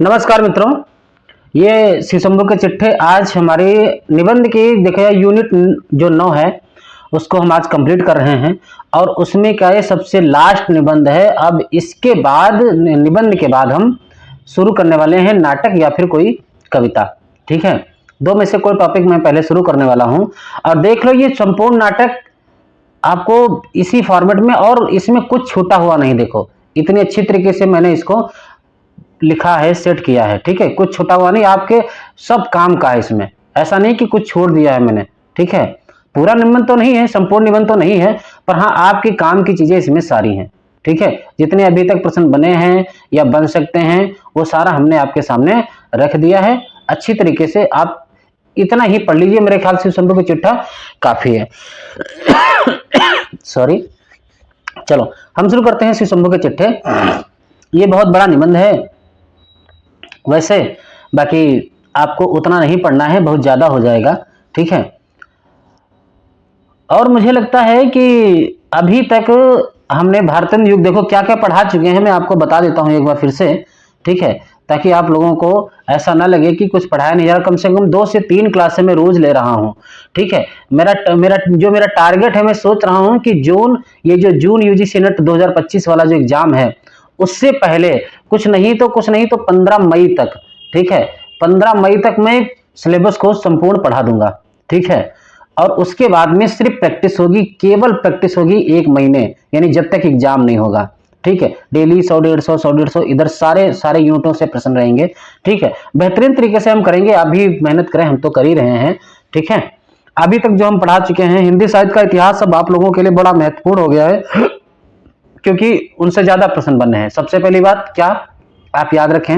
नमस्कार मित्रों, ये शिशंभू के चिट्ठे आज हमारे निबंध की देखिए यूनिट जो 9 है उसको हम आज कंप्लीट कर रहे हैं और उसमें क्या है सबसे लास्ट निबंध है। अब इसके बाद निबंध के बाद हम शुरू करने वाले हैं नाटक या फिर कोई कविता। ठीक है, दो में से कोई टॉपिक मैं पहले शुरू करने वाला हूं और देख लो ये संपूर्ण नाटक आपको इसी फॉर्मेट में और इसमें कुछ छूटा हुआ नहीं। देखो इतनी अच्छी तरीके से मैंने इसको लिखा है, सेट किया है। ठीक है, कुछ छूटा हुआ नहीं, आपके सब काम का है इसमें, ऐसा नहीं कि कुछ छोड़ दिया है मैंने। ठीक है, पूरा निबंध तो नहीं है, संपूर्ण निबंध तो नहीं है, पर हाँ आपके काम की चीजें इसमें सारी हैं। ठीक है, जितने अभी तक प्रश्न बने हैं या बन सकते हैं वो सारा हमने आपके सामने रख दिया है। अच्छी तरीके से आप इतना ही पढ़ लीजिए, मेरे ख्याल से संभव की चिट्ठा काफी है। सॉरी, चलो हम शुरू करते हैं शिशंभू के चिट्ठे। ये बहुत बड़ा निबंध है वैसे, बाकी आपको उतना नहीं पढ़ना है, बहुत ज्यादा हो जाएगा। ठीक है, और मुझे लगता है कि अभी तक हमने भारतीय युग देखो क्या क्या पढ़ा चुके हैं, मैं आपको बता देता हूं एक बार फिर से। ठीक है, ताकि आप लोगों को ऐसा ना लगे कि कुछ पढ़ाया नहीं जा रहा। कम से कम 2 से 3 क्लासें मैं रोज ले रहा हूं। ठीक है, मेरा टारगेट है, मैं सोच रहा हूं कि जून यूजीसी नेट 2025 वाला जो एग्जाम है उससे पहले कुछ नहीं तो 15 मई तक, ठीक है, 15 मई तक मैं सिलेबस को संपूर्ण पढ़ा दूंगा। ठीक है, और उसके बाद में सिर्फ प्रैक्टिस होगी, केवल प्रैक्टिस होगी 1 महीने, यानी जब तक एग्जाम नहीं होगा। ठीक है, डेली 100-150 इधर सारे यूनिटों से प्रश्न रहेंगे। ठीक है, बेहतरीन तरीके से हम करेंगे, अभी मेहनत करें, हम तो कर ही रहे हैं। ठीक है, अभी तक जो हम पढ़ा चुके हैं, हिंदी साहित्य का इतिहास अब आप लोगों के लिए बड़ा महत्वपूर्ण हो गया है क्योंकि उनसे ज्यादा प्रश्न बनने हैं। सबसे पहली बात क्या आप याद रखें,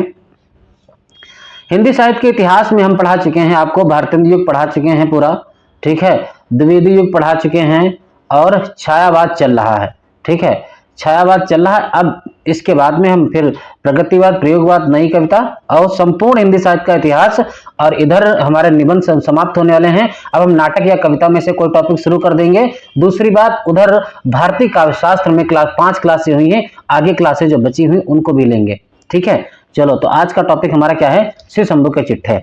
हिंदी साहित्य के इतिहास में हम पढ़ा चुके हैं, आपको भारतीय युग पढ़ा चुके हैं पूरा। ठीक है, द्विवेदी युग पढ़ा चुके हैं और छायावाद चल रहा है। ठीक है, छायावाद चल रहा है। अब इसके बाद में हम फिर प्रगतिवाद, प्रयोगवाद, नई कविता और संपूर्ण हिंदी साहित्य का इतिहास, और इधर हमारे निबंध समाप्त होने वाले हैं। अब हम नाटक या कविता में से कोई टॉपिक शुरू कर देंगे। दूसरी बात, उधर भारतीय काव्य शास्त्र में 5 क्लासें हुई हैं, आगे क्लासें जो बची हुई उनको भी लेंगे। ठीक है, चलो तो आज का टॉपिक हमारा क्या है, शिशंभू के चिट्ठे।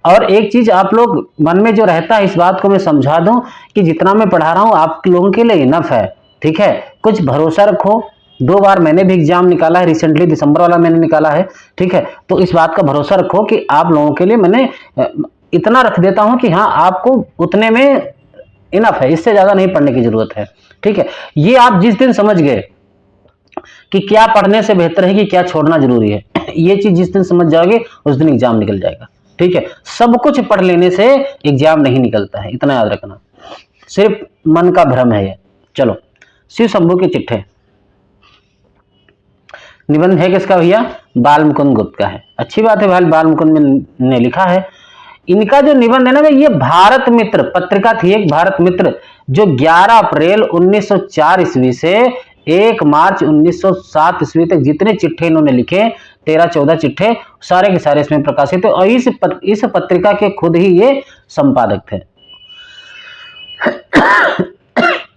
और एक चीज आप लोग मन में जो रहता है, इस बात को मैं समझा दूं कि जितना मैं पढ़ा रहा हूं आप लोगों के लिए इनफ है। ठीक है, कुछ भरोसा रखो। 2 बार मैंने भी एग्जाम निकाला है, रिसेंटली दिसंबर वाला मैंने निकाला है। ठीक है, तो इस बात का भरोसा रखो कि आप लोगों के लिए मैंने इतना रख देता हूं कि हाँ आपको उतने में इनफ है, इससे ज्यादा नहीं पढ़ने की जरूरत है। ठीक है, ये आप जिस दिन समझ गए कि क्या पढ़ने से बेहतर है कि क्या छोड़ना जरूरी है, ये चीज जिस दिन समझ जाओगे उस दिन एग्जाम निकल जाएगा। ठीक है, सब कुछ पढ़ लेने से एग्जाम नहीं निकलता है, इतना याद रखना, सिर्फ मन का भ्रम है ये। चलो, शिशंभू के चिट्ठे निबंध है किसका भैया, बाल मुकुंद गुप्त का है। अच्छी बात है भाई, बाल मुकुंद ने लिखा है। इनका जो निबंध है ना भाई, ये भारत मित्र पत्रिका थी एक, भारत मित्र, जो 11 अप्रैल 1904 ईस्वी से 1 मार्च 1907 ईस्वी तक जितने चिट्ठे इन्होंने लिखे, 13-14 चिट्ठे, सारे के सारे इसमें प्रकाशित है। और इस पत्रिका के खुद ही ये संपादक थे।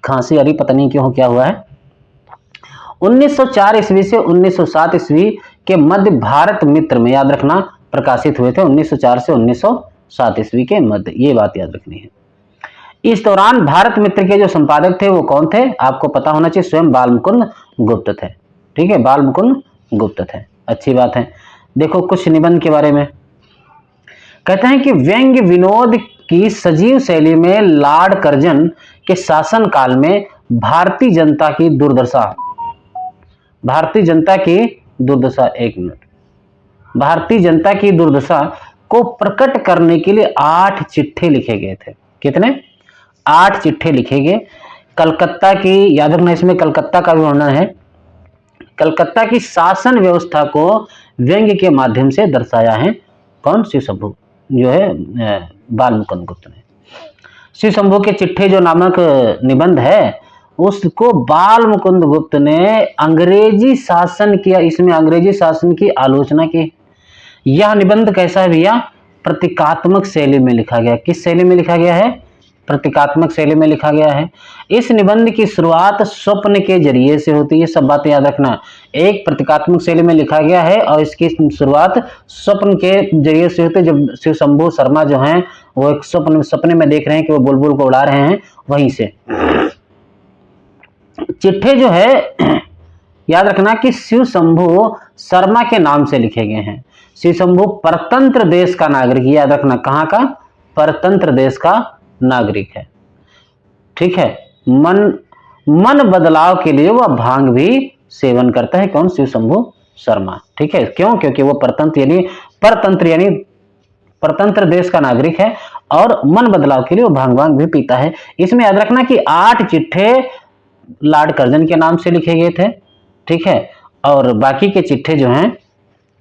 खांसी आ रही, पता नहीं क्यों, क्या हुआ है। 1904 ईस्वी से 1907 ईस्वी के मध्य भारत मित्र में, याद रखना, प्रकाशित हुए थे 1904 से 1907 ईस्वी के मध्य, ये बात याद रखनी है। इस दौरान भारत मित्र के जो संपादक थे वो कौन थे, आपको पता होना चाहिए, स्वयं बाल मुकुंद गुप्त थे। ठीक है, बाल मुकुंद गुप्त थे, अच्छी बात है। देखो कुछ निबंध के बारे में कहते हैं कि व्यंग्य विनोद की सजीव शैली में लॉर्ड कर्जन के शासन काल में भारतीय जनता की दुर्दशा, भारतीय जनता की दुर्दशा, 1 मिनट, भारतीय जनता की दुर्दशा को प्रकट करने के लिए 8 चिट्ठे लिखे गए थे। कितने, 8 चिट्ठे लिखे गए। कलकत्ता की, याद रखना इसमें कलकत्ता का भी वर्णन है, कलकत्ता की शासन व्यवस्था को व्यंग्य के माध्यम से दर्शाया है। कौन, शिशंभू, जो है बाल मुकुंद गुप्त ने। शिशंभू के चिट्ठे जो नामक निबंध है उसको बाल मुकुंद गुप्त ने अंग्रेजी शासन किया, इसमें अंग्रेजी शासन की आलोचना की। यह निबंध कैसा है भैया, प्रतीकात्मक शैली में लिखा गया। किस शैली में लिखा गया है, प्रतीकात्मक शैली में लिखा गया है। इस निबंध की शुरुआत स्वप्न के जरिए से होती है, सब बातें याद रखना। एक प्रतीकात्मक शैली में लिखा गया है और इसकी शुरुआत स्वप्न के जरिए से होती है। जब शिव शंभू शर्मा जो हैं वो एक सपने में देख रहे हैं कि वो बुलबुल को उड़ा रहे हैं, वहीं से। चिट्ठे जो है याद रखना कि शिव शंभू शर्मा के नाम से लिखे गए हैं। शिव शंभू परतंत्र देश का नागरिक, याद रखना, कहां का? परतंत्र देश का नागरिक है। ठीक है। मन बदलाव के लिए वह भांग भी सेवन करता है। कौन? शिव शंभू शर्मा। ठीक है। क्यों? क्योंकि वो परतंत्र यानी परतंत्र देश का नागरिक है और मन बदलाव के लिए वो भांग भी पीता है। इसमें याद रखना कि 8 चिट्ठे लॉर्ड कर्जन के नाम से लिखे गए थे। ठीक है। और बाकी के चिट्ठे जो हैं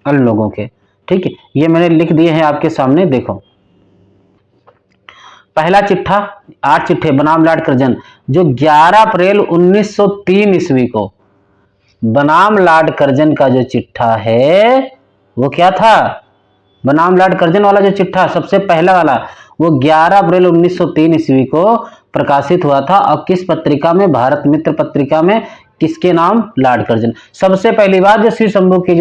अन्य लोगों के। ठीक है। ये मैंने लिख दिए हैं आपके सामने, देखो। पहला चिट्ठा, 8 चिट्ठे बनाम लॉर्ड कर्जन, जो 11 अप्रैल 1903 ईस्वी को बनाम लॉर्ड कर्जन का जो चिट्ठा है वो क्या था? बनाम लॉर्ड कर्जन वाला जो चिट्ठा सबसे पहला वाला, वो 11 अप्रैल 1903 ईस्वी को प्रकाशित हुआ था। और किस पत्रिका में? भारत मित्र पत्रिका में। किसके नाम? Lord Curzon. सबसे पहली बात, जो शिव शंभू की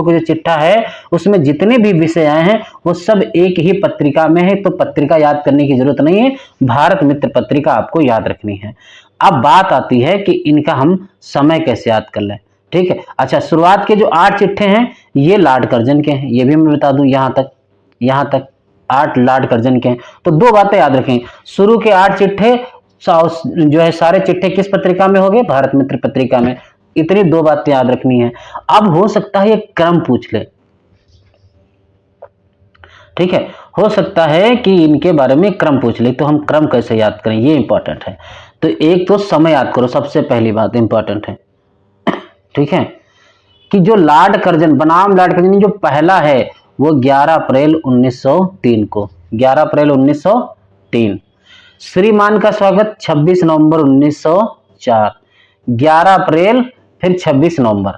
जो चिट्ठा है उसमें जितने भी विषय आए हैं वो सब एक ही पत्रिका में है, तो पत्रिका याद करने की जरूरत नहीं है, भारत मित्र पत्रिका आपको याद रखनी है। अब बात आती है कि इनका हम समय कैसे याद कर लें। ठीक है। अच्छा, शुरुआत के जो 8 चिट्ठे हैं ये लॉर्ड कर्जन के हैं, ये भी मैं बता दूं। यहां तक 8 लॉर्ड कर्जन के हैं। तो 2 बातें याद रखें, शुरू के 8 चिट्ठे जो है सारे चिट्ठे किस पत्रिका में हो गए? भारत मित्र पत्रिका में। इतनी 2 बातें याद रखनी है। अब हो सकता है ये क्रम पूछ ले। ठीक है। हो सकता है कि इनके बारे में क्रम पूछ ले, तो हम क्रम कैसे याद करें ये इंपॉर्टेंट है। तो एक तो समय याद करो, सबसे पहली बात इंपॉर्टेंट है। ठीक है। कि जो लॉर्ड कर्जन बनाम लॉर्ड कर्जन जो पहला है वो 11 अप्रैल 1903 को, 11 अप्रैल 1903। श्रीमान का स्वागत 26 नवंबर 1904। 11 अप्रैल फिर 26 नवंबर।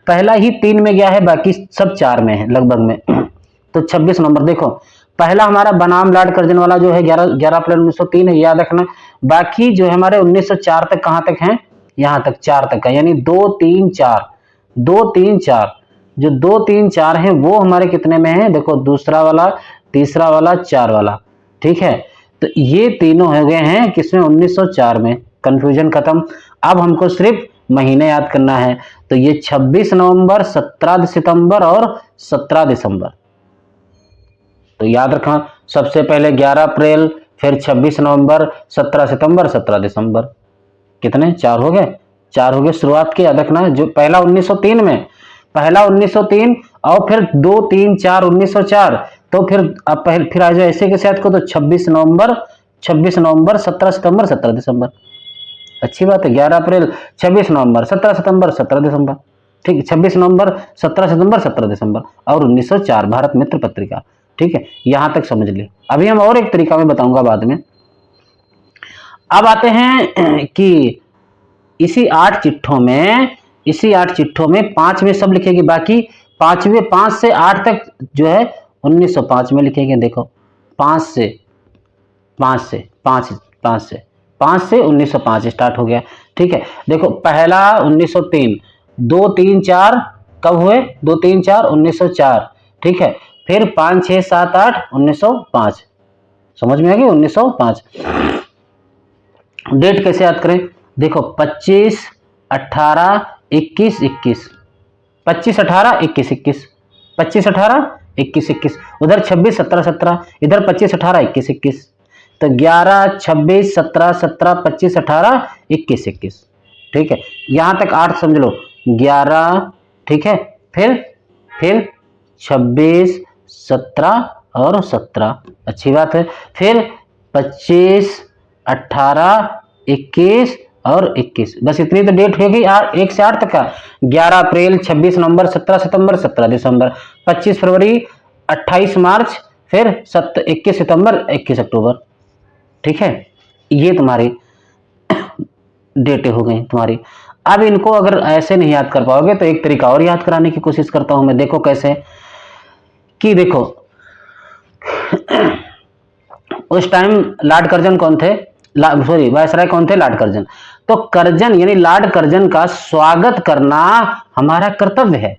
पहला ही 3 में गया है, बाकी सब 4 में है लगभग में। तो 26 नवंबर देखो, पहला हमारा बनाम लॉर्ड कर्जन वाला जो है 11 अप्रैल 1903 है, याद रखना। बाकी जो है हमारे 1904 तक, कहां तक हैं? यहां तक 4 तक का, यानी 2 3 4 2 3 4। जो 2 3 4 हैं वो हमारे कितने में है? देखो, दूसरा वाला, तीसरा वाला, 4 वाला। ठीक है। तो ये तीनों हो गए हैं किसमें? 1904 में। कंफ्यूजन खत्म। अब हमको सिर्फ महीने याद करना है। तो ये 26 नवंबर, 17 सितंबर और 17 दिसंबर। तो याद रखना, सबसे पहले 11 अप्रैल, फिर 26 नवंबर, 17 सितंबर, 17 दिसंबर। कितने? 4 हो गए। 4 हो गए शुरुआत के, याद रखना। जो पहला 1903 में, पहला 1903 और फिर 2 3 4 1904। तो फिर अब फिर आ जाए ऐसे के साथ को, तो 26 नवंबर, 17 सितंबर, 17 दिसंबर। अच्छी बात है। 11 अप्रैल, 26 नवंबर, 17 सितंबर, 17 दिसंबर। ठीक है। 26 नवंबर, 17 सितंबर, 17 दिसंबर और 1904 भारत मित्र पत्रिका। ठीक है। यहां तक समझ ली। अभी हम और एक तरीका में बताऊंगा बाद में। अब आते हैं कि इसी 8 चिट्ठों में 5 में सब लिखेंगे, बाकी 5 से 8 तक जो है 1905 में लिखेंगे। देखो, 5 से 1905 स्टार्ट हो गया। ठीक है। देखो, पहला 1903, 2 3 4 कब हुए? 2 3 4 1904। ठीक है। फिर 5 6 7 8 1905। समझ में आ गया? 1905। डेट कैसे याद करें? देखो, 25 18 21 21, 25 18 21 21, 25 18 21 21, उधर 26 17 17, इधर 25 18 21 21। तो 11 26 17 17 25 18 21 21। ठीक है। यहां तक 8 समझ लो। 11, ठीक है, फिर 26 17 और 17। अच्छी बात है। फिर 25 18 21 और 21। बस इतनी तो डेट होगी 1 से 8 तक का। 11 अप्रैल, 26 नवंबर, 17 सितंबर, 17 दिसंबर, 25 फरवरी, 28 मार्च, फिर 21 सितंबर, 21 अक्टूबर। ठीक है। ये तुम्हारी डेटें हो गई तुम्हारी। अब इनको अगर ऐसे नहीं याद कर पाओगे तो एक तरीका और याद कराने की कोशिश करता हूं मैं। देखो कैसे, कि देखो उस टाइम लॉर्ड कर्जन कौन थे, सॉरी वायसराय कौन थे, लॉर्ड कर्जन। तो कर्जन यानी लॉर्ड कर्जन का स्वागत करना हमारा कर्तव्य है।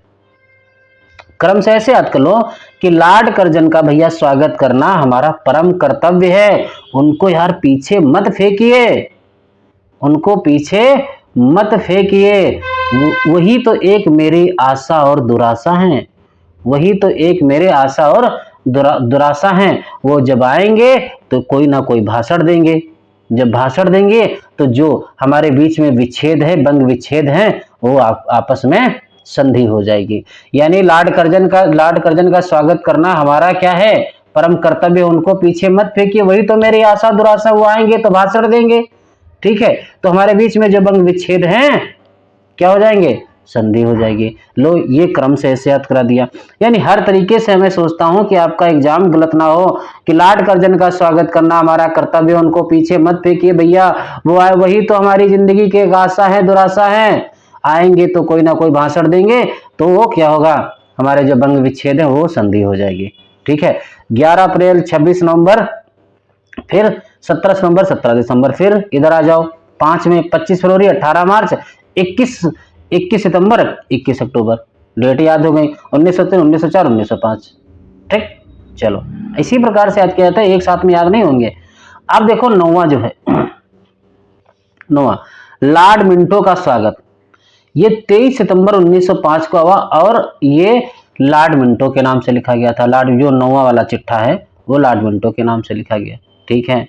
क्रम से ऐसे याद कर लो कि लॉर्ड कर्जन का भैया स्वागत करना हमारा परम कर्तव्य है। उनको यार पीछे मत फेंकिए, उनको पीछे मत फेंकिए। वही तो एक मेरी आशा और दुराशा है, वही तो एक मेरे आशा और दुराशा है। वो जब आएंगे तो कोई ना कोई भाषण देंगे, जब भाषण देंगे तो जो हमारे बीच में विच्छेद है, बंग विच्छेद है, वो आपस में संधि हो जाएगी। यानी लॉर्ड कर्जन का स्वागत करना हमारा क्या है, परम कर्तव्य। उनको पीछे मत फेंकिए, वही तो मेरी आशा दुराशा। वो आएंगे तो भाषण देंगे, ठीक है, तो हमारे बीच में जो बंग विच्छेद हैं क्या हो जाएंगे, संधि हो जाएगी। लो ये क्रम से ऐसे याद करा दिया। यानी हर तरीके से मैं सोचता हूं कि आपका एग्जाम गलत ना हो, कि लॉर्ड कर्जन का स्वागत करना हमारा कर्तव्य, उनको पीछे मत फेंकिए भैया। वो आए, वही तो हमारी जिंदगी के एक आशा है दुराशा है। आएंगे तो कोई ना कोई भाषण देंगे, तो वो क्या होगा, हमारे जो बंग विच्छेद है वो संधि हो जाएगी, ठीक है। 11 अप्रैल, 26 नवंबर, फिर 17 सितंबर, 17 दिसंबर, फिर इधर आ जाओ 5 में 25 फरवरी, 18 मार्च, 21 सितंबर, 21 अक्टूबर। डेट याद हो गई, 1903, 1904, 1905, ठीक। चलो इसी प्रकार से याद किया जाता है, एक साथ में याद नहीं होंगे। अब देखो नौवां जो है, नौवां लॉर्ड मिंटो का स्वागत, ये 23 सितंबर 1905 को हुआ और ये लॉर्ड मिंटो के नाम से लिखा गया था। लॉर्ड, जो नौवां वाला चिट्ठा है वो लॉर्ड मिंटो के नाम से लिखा गया, ठीक है।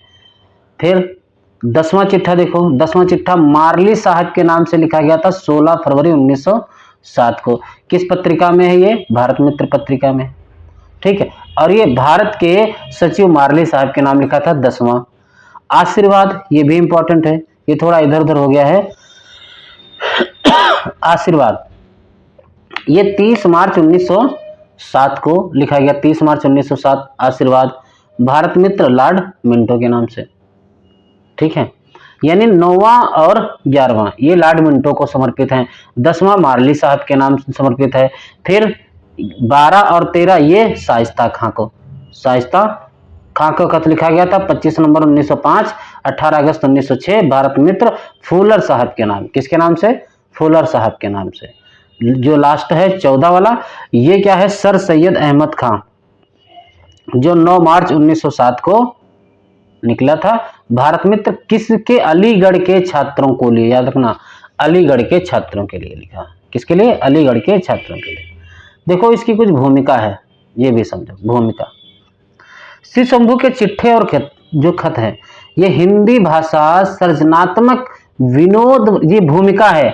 फिर 10वां चिट्ठा देखो, 10वां चिट्ठा मार्ली साहब के नाम से लिखा गया था 16 फरवरी 1907 को। किस पत्रिका में है ये, भारत मित्र पत्रिका में, ठीक है। और ये भारत के सचिव मार्ली साहब के नाम लिखा था। 10वां आशीर्वाद, ये भी इंपॉर्टेंट है, ये थोड़ा इधर उधर हो गया है। आशीर्वाद ये 30 मार्च 1907 को लिखा गया, 30 मार्च 1907 आशीर्वाद, भारत मित्र लॉर्ड मिंटो के नाम से, ठीक है। यानी 9वां और 11वां ये लॉर्ड मिंटो को समर्पित हैं, 10वां मार्ली साहब के नाम से समर्पित है। फिर 12 और 13 ये शाइस्ता खां को, शाइस्ता खां को खत लिखा गया था 25 नवंबर 1905, 18 अगस्त 1906 भारत मित्र फूलर साहब के नाम, किसके नाम से, फूलर साहब के नाम से। जो लास्ट है 14 वाला, ये क्या है, सर सैयद अहमद खां, जो 9 मार्च 1907 को निकला था। भारत मित्र किसके, अलीगढ़ के छात्रों को लिए, याद रखना अलीगढ़ के छात्रों के लिए लिखा, किसके लिए, अलीगढ़ के छात्रों के लिए। देखो इसकी कुछ भूमिका है, ये भी समझो भूमिका। श्री शंभू के चिट्ठे और जो खत है, ये हिंदी भाषा सृजनात्मक विनोद, ये भूमिका है,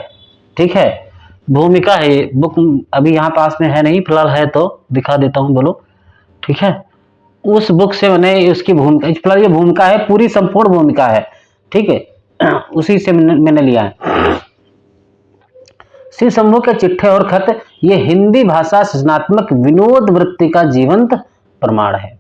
ठीक है, भूमिका है। ये बुक अभी यहाँ पास में है नहीं, फिलहाल है तो दिखा देता हूँ, बोलो, ठीक है। उस बुक से मैंने उसकी भूमिका, फिलहाल ये भूमिका है, पूरी संपूर्ण भूमिका है, ठीक है, उसी से मैंने लिया है। श्री शंभू के चिट्ठे और खत ये हिंदी भाषा सृजनात्मक विनोद वृत्ति का जीवंत प्रमाण है।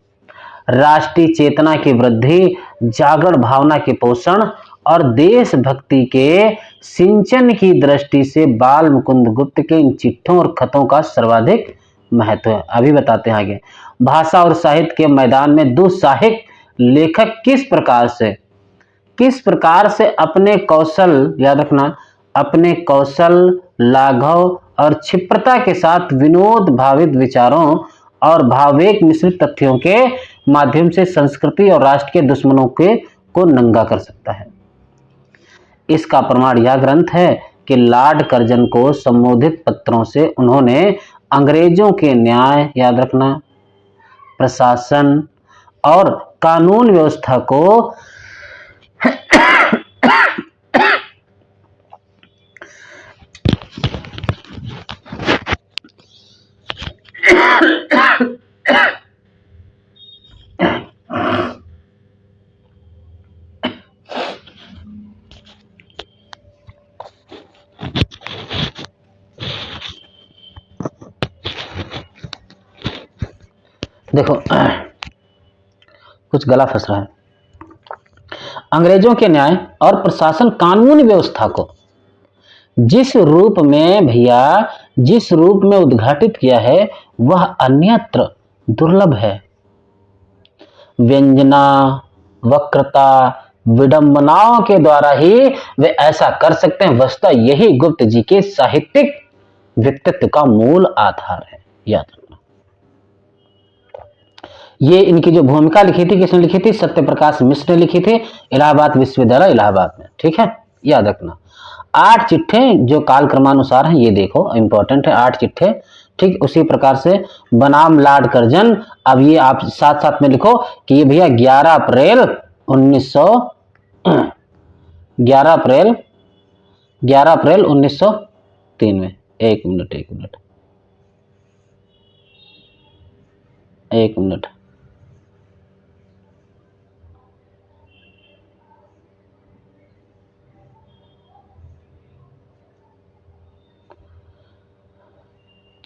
राष्ट्रीय चेतना की वृद्धि, जागरण भावना के पोषण और देशभक्ति के सिंचन की दृष्टि से बाल मुकुंद गुप्त के इन चिट्ठों और खतों का सर्वाधिक महत्व है। अभी बताते हैं आगे। भाषा और साहित्य के मैदान में दुस्साहिक लेखक किस प्रकार से अपने कौशल, याद रखना, अपने कौशल, लाघव और क्षिप्रता के साथ विनोद भावित विचारों और भावेक मिश्रित तथ्यों के माध्यम से संस्कृति और राष्ट्र के दुश्मनों को नंगा कर सकता है। इसका प्रमाण यह ग्रंथ है कि लॉर्ड कर्जन को संबोधित पत्रों से उन्होंने अंग्रेजों के न्याय, याद रखना, प्रशासन और कानून व्यवस्था को देखो कुछ गला फंस रहा है। अंग्रेजों के न्याय और प्रशासन कानून व्यवस्था को जिस रूप में भैया, जिस रूप में उद्घाटित किया है वह अन्यत्र दुर्लभ है। व्यंजना, वक्रता, विडंबनाओं के द्वारा ही वे ऐसा कर सकते हैं। वस्तुतः यही गुप्त जी के साहित्यिक व्यक्तित्व का मूल आधार है, याद रखना। ये इनकी जो भूमिका लिखी थी, किसने लिखी थी? सत्यप्रकाश मिश्र ने लिखी थी, इलाहाबाद विश्वविद्यालय इलाहाबाद में। ठीक है, याद रखना। 8 चिट्ठे जो काल क्रमानुसार हैं, ये देखो इंपॉर्टेंट है, 8 चिट्ठे। ठीक, उसी प्रकार से बनाम लॉर्ड कर्जन, अब ये आप साथ साथ में लिखो कि ये भैया 11 अप्रैल 1903 में। एक मिनट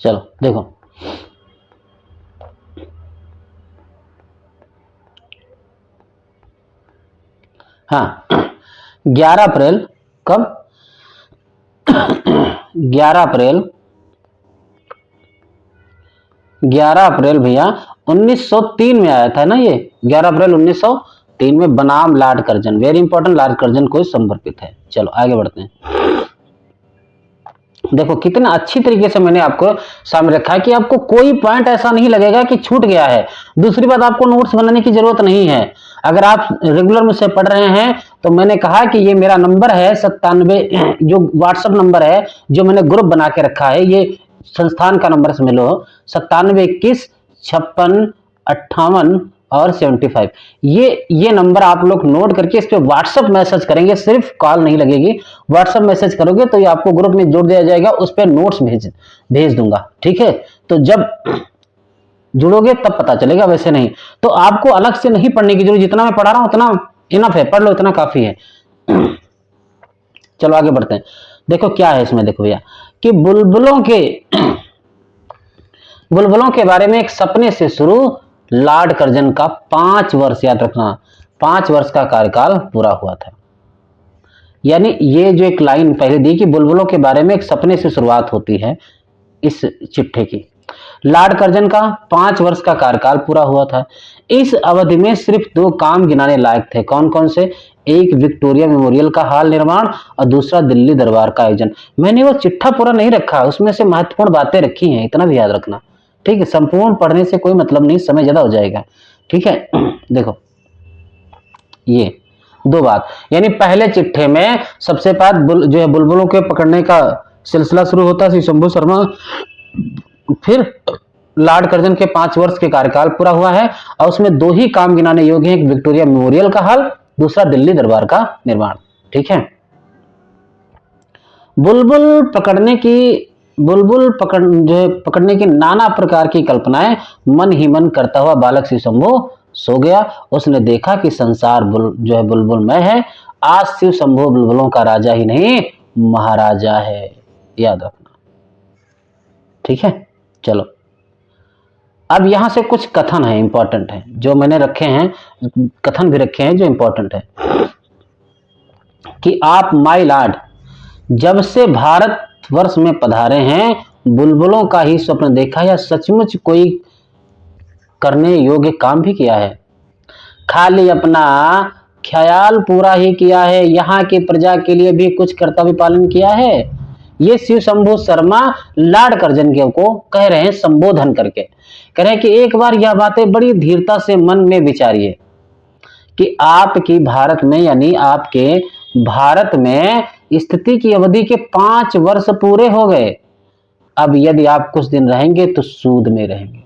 चलो देखो, हाँ 11 अप्रैल, कब? 11 अप्रैल भैया 1903 में आया था ना ये, 11 अप्रैल 1903 में बनाम Lord Curzon. Very important, Lord Curzon को समर्पित है। चलो आगे बढ़ते हैं। देखो कितना अच्छी तरीके से मैंने आपको सामने रखा है कि आपको कोई पॉइंट ऐसा नहीं लगेगा कि छूट गया है। दूसरी बात, आपको नोट्स बनाने की जरूरत नहीं है। अगर आप रेगुलर मुझसे पढ़ रहे हैं तो मैंने कहा कि ये मेरा नंबर है 97, जो व्हाट्सएप नंबर है जो मैंने ग्रुप बना के रखा है, ये संस्थान का नंबर से मिलो, 97215658 और 75। ये नंबर आप लोग नोट करके इस पे व्हाट्सएप मैसेज करेंगे, सिर्फ कॉल नहीं लगेगी। व्हाट्सएप मैसेज करोगे तो ये आपको ग्रुप में जोड़ दिया जाएगा, उस पे नोट्स भेज दूंगा। ठीक है, तो जब जुड़ोगे तब पता चलेगा, वैसे नहीं तो आपको अलग से नहीं पढ़ने की जरूरत। जितना मैं पढ़ा रहा हूं उतना इनफ है, पढ़ लो, इतना काफी है। चलो आगे बढ़ते हैं। देखो क्या है इसमें, देखो भैया कि बुलबुलों के बारे में एक सपने से शुरू, लॉर्ड कर्जन का 5 वर्ष, याद रखना 5 वर्ष का कार्यकाल पूरा हुआ था। यानी ये जो एक लाइन पहले दी कि बुलबुलों के बारे में एक सपने से शुरुआत होती है इस चिट्ठे की। लॉर्ड कर्जन का 5 वर्ष का कार्यकाल पूरा हुआ था। इस अवधि में सिर्फ 2 काम गिनाने लायक थे। कौन कौन से? एक विक्टोरिया मेमोरियल का हाल निर्माण और दूसरा दिल्ली दरबार का आयोजन। मैंने वो चिट्ठा पूरा नहीं रखा, उसमें से महत्वपूर्ण बातें रखी हैं, इतना भी याद रखना। ठीक है, संपूर्ण पढ़ने से कोई मतलब नहीं, समय ज्यादा हो जाएगा। ठीक है, देखो ये 2 बात, यानी पहले चिट्ठे में सबसे पहले जो है बुलबुलों के पकड़ने का सिलसिला शुरू होता है, शंभू शर्मा। फिर लॉर्ड कर्जन के 5 वर्ष के कार्यकाल पूरा हुआ है और उसमें 2 ही काम गिनाने योग्य हैं, एक विक्टोरिया मेमोरियल का हाल, दूसरा दिल्ली दरबार का निर्माण। ठीक है, बुलबुल पकड़ने की नाना प्रकार की कल्पनाएं मन ही मन करता हुआ बालक शिव शंभू सो गया। उसने देखा कि संसार जो है बुलबुलमय है। आज शिव शंभू बुलबुलों का राजा ही नहीं महाराजा है, याद रखना। ठीक है, चलो अब यहां से कुछ कथन है, इंपॉर्टेंट है, जो मैंने रखे हैं, कथन भी रखे हैं जो इंपॉर्टेंट है कि आप माय लॉर्ड जब से भारतवर्ष में पधारे हैं बुलबुलों का ही स्वप्न देखा या सचमुच कोई करने योग्य काम भी किया है? खाली अपना ख्याल पूरा ही किया है, यहाँ की प्रजा के लिए भी कुछ कर्तव्य पालन किया है? ये शिव शंभू शर्मा लॉर्ड कर्जन को कह रहे हैं, संबोधन करके कह रहे हैं कि एक बार यह बातें बड़ी धीरता से मन में विचारिए कि आपकी भारत में, यानी आपके भारत में स्थिति की अवधि के 5 वर्ष पूरे हो गए। अब यदि आप कुछ दिन रहेंगे तो सूद में रहेंगे।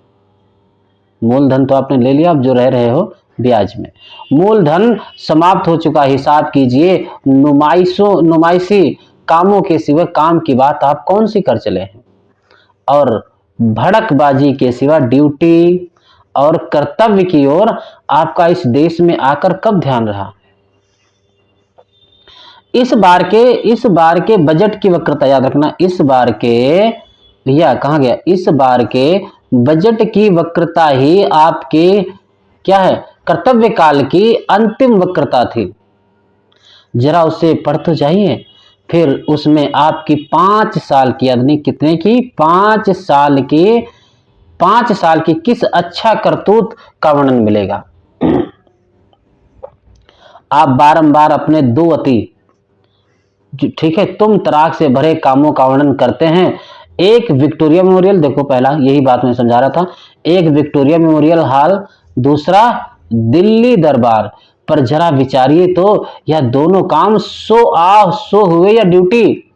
मूलधन तो आपने ले लिया, अब जो रह रहे हो ब्याज में। मूलधन समाप्त हो चुका, हिसाब कीजिए। नुमाइशी कामों के सिवा काम की बात आप कौन सी कर चले हैं? और भड़कबाजी के सिवा ड्यूटी और कर्तव्य की ओर आपका इस देश में आकर कब ध्यान रहा? इस बार के बजट की वक्रता याद रखना। इस बार के भैया कहां गया? इस बार के बजट की वक्रता ही आपके क्या है? कर्तव्य काल की अंतिम वक्रता थी। जरा उसे पढ़ तो जाइए। फिर उसमें आपकी 5 साल की, यानी कितने की? 5 साल की किस अच्छा करतूत का वर्णन मिलेगा। आप बारंबार अपने दो अति, ठीक है, तुम तराक से भरे कामों का वर्णन करते हैं। एक विक्टोरिया मेमोरियल, देखो पहला यही बात मैं समझा रहा था, एक विक्टोरिया मेमोरियल हॉल, दूसरा दिल्ली दरबार, पर जरा विचारिए तो यह दोनों काम सो हुए या ड्यूटी।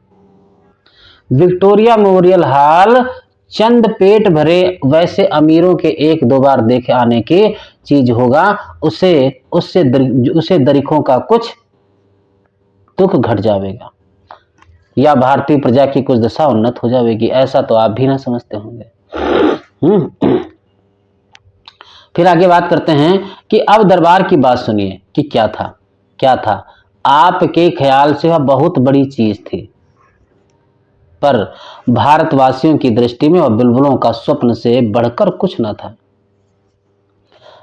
विक्टोरिया मेमोरियल हॉल चंद पेट भरे वैसे अमीरों के एक दो बार देखे आने की चीज होगा, उसे दरिखों का कुछ दुख घट जाएगा या भारतीय प्रजा की कुछ दशा उन्नत हो जाएगी, ऐसा तो आप भी ना समझते होंगे। फिर आगे बात करते हैं कि अब दरबार की बात सुनिए कि क्या था। आपके ख्याल से वह बहुत बड़ी चीज थी, पर भारतवासियों की दृष्टि में वह बुलबुलों का स्वप्न से बढ़कर कुछ न था।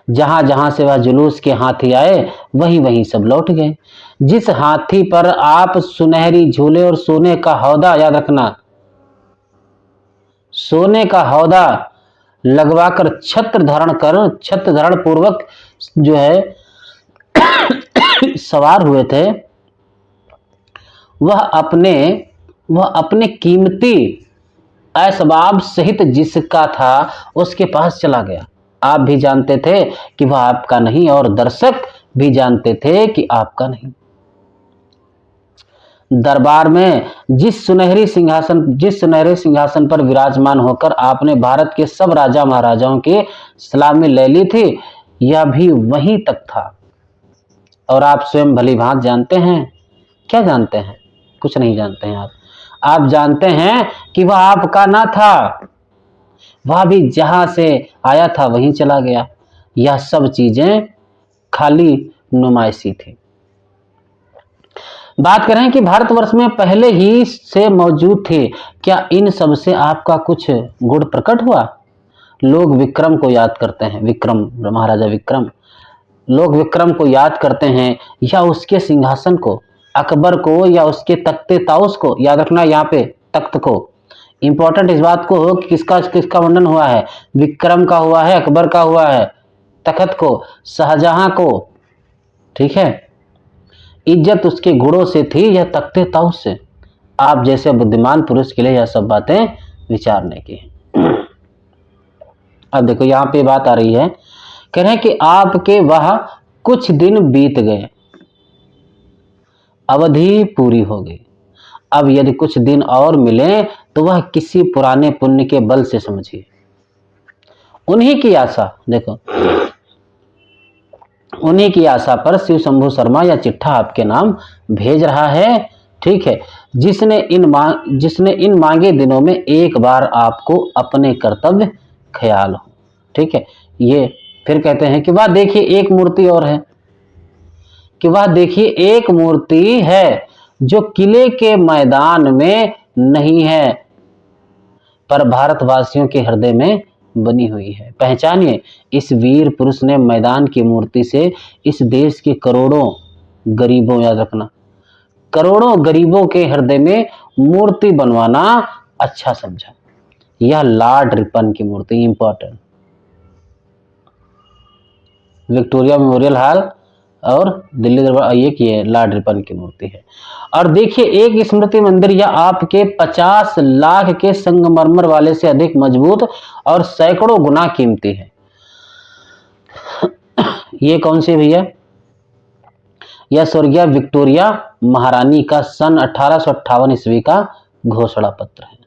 जहां जहां से वह जुलूस के हाथी आए वहीं वहीं सब लौट गए। जिस हाथी पर आप सुनहरी झूले और सोने का हौदा, याद रखना, सोने का हौदा लगवाकर छत्र धारण पूर्वक जो है सवार हुए थे, वह अपने कीमती असबाब सहित जिसका था उसके पास चला गया। आप भी जानते थे कि वह आपका नहीं और दर्शक भी जानते थे कि आपका नहीं। दरबार में जिस सुनहरे सिंहासन पर विराजमान होकर आपने भारत के सब राजा महाराजाओं की सलामी ले ली थी, यह भी वहीं तक था। और आप स्वयं भली भांति जानते हैं, क्या जानते हैं? कुछ नहीं जानते हैं आप जानते हैं कि वह आपका ना था, वह भी जहां से आया था वहीं चला गया। यह सब चीजें खाली नुमाइशी थी। बात करें कि भारतवर्ष में पहले ही से मौजूद थे, क्या इन सब से आपका कुछ गुण प्रकट हुआ? लोग विक्रम को याद करते हैं, विक्रम, महाराजा विक्रम, लोग विक्रम को याद करते हैं या उसके सिंहासन को, अकबर को या उसके तख्ते ताउस को। याद रखना यहाँ पे तख्त को, इंपॉर्टेंट इस बात को कि किसका वर्णन हुआ है, विक्रम का हुआ है, अकबर का हुआ है, तख्त को, शाहजहां को, ठीक है, इज्जत उसके गुणों से थी या तख्ते ताउस से। आप जैसे बुद्धिमान पुरुष के लिए यह सब बातें विचारने की है। अब देखो यहां पे बात आ रही है, कह रहे हैं कि आपके वह कुछ दिन बीत गए, अवधि पूरी हो गई। अब यदि कुछ दिन और मिले तो वह किसी पुराने पुण्य के बल से समझिए। उन्हीं की आशा, देखो उन्हीं की आशा पर शिव शंभू शर्मा यह चिट्ठा आपके नाम भेज रहा है, ठीक है, जिसने इन मांगे दिनों में एक बार आपको अपने कर्तव्य ख्याल हो, ठीक है। ये फिर कहते हैं कि वह देखिए एक मूर्ति और है, कि वह देखिए एक मूर्ति है जो किले के मैदान में नहीं है पर भारतवासियों के हृदय में बनी हुई है। पहचानिए, इस वीर पुरुष ने मैदान की मूर्ति से इस देश के करोड़ों गरीबों, याद रखना, करोड़ों गरीबों के हृदय में मूर्ति बनवाना अच्छा समझा। यह लॉर्ड रिपन की मूर्ति, इंपॉर्टेंट, विक्टोरिया मेमोरियल हॉल और दिल्ली दरबार, ये लॉर्ड रिपन की मूर्ति है। और देखिए एक स्मृति मंदिर यह आपके 50 लाख के संगमरमर वाले से अधिक मजबूत और सैकड़ों गुना कीमती है। ये कौन सी भैया? यह स्वर्गीय विक्टोरिया महारानी का सन 1858 ईस्वी का घोषणा पत्र है।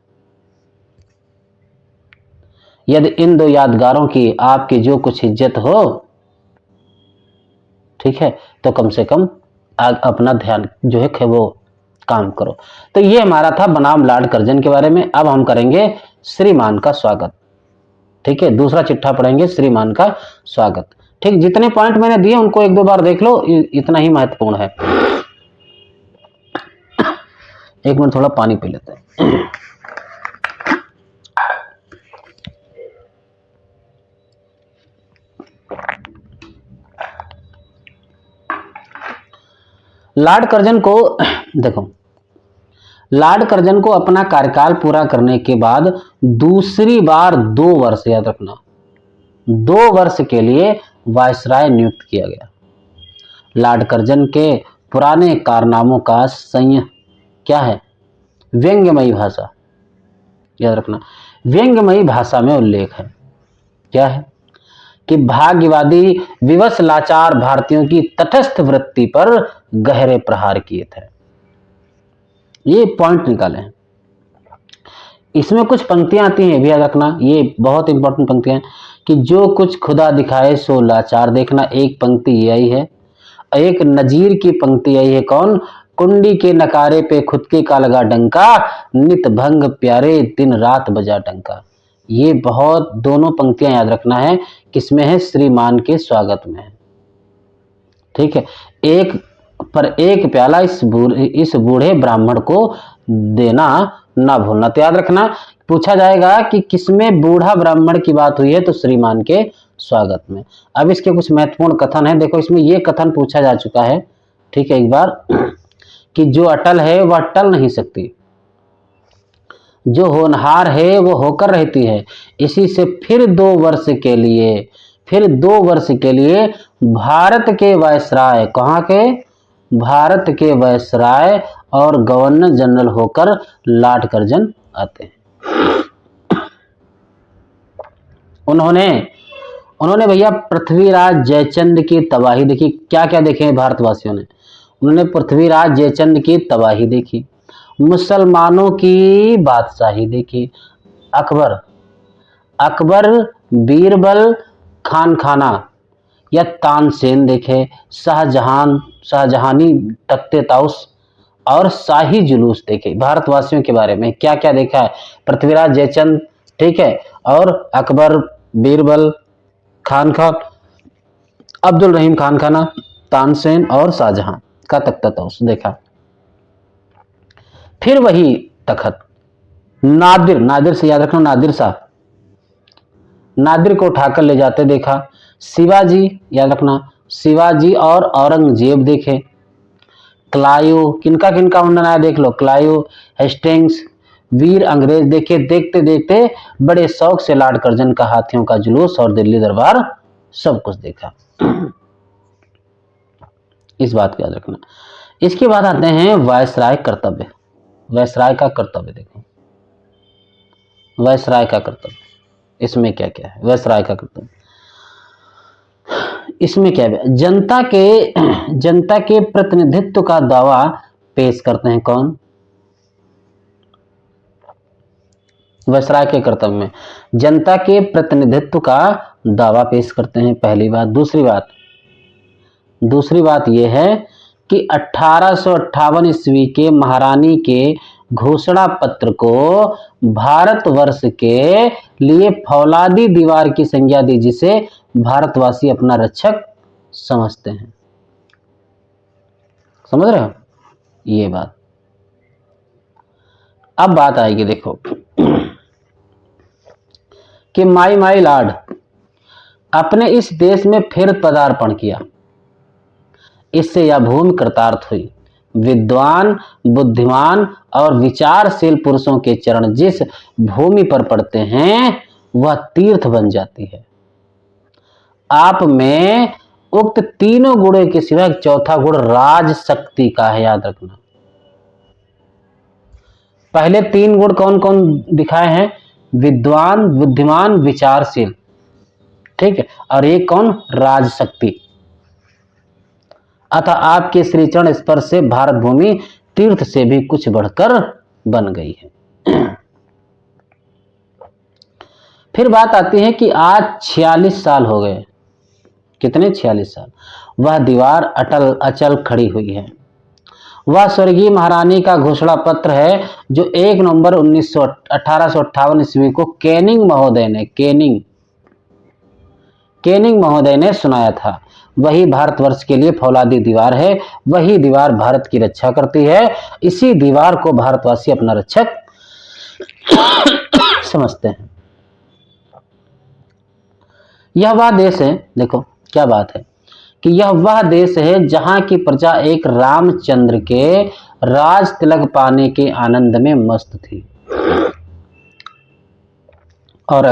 यदि इन दो यादगारों की आपकी जो कुछ इज्जत हो, ठीक है, तो कम से कम अपना ध्यान जो है वो काम करो। तो ये हमारा था बनाम लॉर्ड कर्जन के बारे में। अब हम करेंगे श्रीमान का स्वागत, ठीक है, दूसरा चिट्ठा पढ़ेंगे श्रीमान का स्वागत, ठीक। जितने पॉइंट मैंने दिए उनको एक दो बार देख लो, इतना ही महत्वपूर्ण है। एक मिनट थोड़ा पानी पी लेते हैं। लॉर्ड कर्जन को देखो, लॉर्ड कर्जन को अपना कार्यकाल पूरा करने के बाद दूसरी बार 2 वर्ष, याद रखना, 2 वर्ष के लिए वायसराय नियुक्त किया गया। लॉर्ड कर्जन के पुराने कारनामों का क्या है, व्यंग्यमयी भाषा, याद रखना, व्यंग्यमयी भाषा में उल्लेख है। क्या है कि भाग्यवादी विवश लाचार भारतीयों की तटस्थ वृत्ति पर गहरे प्रहार किए थे। ये पॉइंट निकाले हैं। इसमें कुछ पंक्तियां आती हैं, भी याद रखना, ये बहुत इंपॉर्टेंट पंक्तियां कि जो कुछ खुदा दिखाए सो लाचार देखना, एक पंक्ति ये आई है। एक नजीर की पंक्ति आई है, कौन, कुंडी के नकारे पे खुदके का लगा डंका, नित भंग प्यारे दिन रात बजा डंका। ये बहुत, दोनों पंक्तियां याद रखना है, किसमें है, श्रीमान के स्वागत में है। ठीक है, एक पर एक प्याला इस बूढ़े ब्राह्मण को देना ना भूलना। तो याद रखना, पूछा जाएगा कि किसमें बूढ़ा ब्राह्मण की बात हुई है, तो श्रीमान के स्वागत में। अब इसके कुछ महत्वपूर्ण कथन है, देखो इसमें यह कथन पूछा जा चुका है, ठीक है, एक बार, कि जो अटल है वह टल नहीं सकती, जो होनहार है वो होकर रहती है। इसी से फिर 2 वर्ष के लिए भारत के वायसराय, कहाँ के, भारत के वायसराय और गवर्नर जनरल होकर लॉर्ड कर्जन आते हैं। उन्होंने भैया पृथ्वीराज जयचंद की तबाही देखी। क्या क्या देखे भारतवासियों ने, उन्होंने पृथ्वीराज जयचंद की तबाही देखी, मुसलमानों की बादशाही देखी, अकबर बीरबल खानखाना या तानसेन देखे, शाहजहानी तख्ते ताउस और शाही जुलूस देखे। भारतवासियों के बारे में क्या क्या देखा है, पृथ्वीराज जयचंद, ठीक है, और अकबर, बीरबल, खानखान, अब्दुल रहीम खानखाना, तानसेन और शाहजहां का तख्ता ताउस देखा। फिर वही तखत, नादिर से याद रखना, नादिर को उठाकर ले जाते देखा। शिवाजी, याद रखना, शिवाजी और औरंगजेब देखे। क्लाइव, किनका किनका वर्णन आया देख लो, क्लाइव, हेस्टिंग्स, वीर अंग्रेज देखे। देखते देखते बड़े शौक से लॉर्ड कर्जन का हाथियों का जुलूस और दिल्ली दरबार सब कुछ देखा। इस बात को याद रखना। इसके बाद आते हैं वायसराय कर्तव्य। वायसराय का कर्तव्य देखो, वायसराय का कर्तव्य, इसमें क्या क्या है वायसराय का कर्तव्य, इसमें क्या है, जनता के प्रतिनिधित्व का दावा पेश करते हैं, कौन, वायसराय के कर्तव्य में जनता के प्रतिनिधित्व का दावा पेश करते हैं, पहली बात। दूसरी बात यह है कि 1858 ईस्वी के महारानी के घोषणा पत्र को भारतवर्ष के लिए फौलादी दीवार की संज्ञा दी, जिसे भारतवासी अपना रक्षक समझते हैं। समझ रहे हो ये बात। अब बात आएगी देखो कि माई लॉर्ड अपने इस देश में फिर पदार्पण किया, इससे यह भूमि कृतार्थ हुई। विद्वान, बुद्धिमान और विचारशील पुरुषों के चरण जिस भूमि पर पड़ते हैं वह तीर्थ बन जाती है। आप में उक्त तीनों गुणों के सिवा एक चौथा गुण राज शक्ति का है, याद रखना। पहले 3 गुण कौन कौन दिखाए हैं, विद्वान, बुद्धिमान, विचारशील, ठीक है, और एक कौन, राज शक्ति। अतः आपके श्री चरण स्पर्श से भारत भूमि तीर्थ से भी कुछ बढ़कर बन गई है। फिर बात आती है कि आज 46 साल हो गए, कितने, 46 साल, वह दीवार अचल खड़ी हुई है। वह स्वर्गीय महारानी का घोषणा पत्र है जो 1 नवंबर 1858 ईस्वी को कैनिंग महोदय ने सुनाया था। वही भारतवर्ष के लिए फौलादी दीवार है, वही दीवार भारत की रक्षा करती है। इसी दीवार को भारतवासी अपना रक्षक समझते हैं। यह वह देश है, देखो क्या बात है कि यह वह देश है जहां की प्रजा एक रामचंद्र के राज तिलक पाने के आनंद में मस्त थी और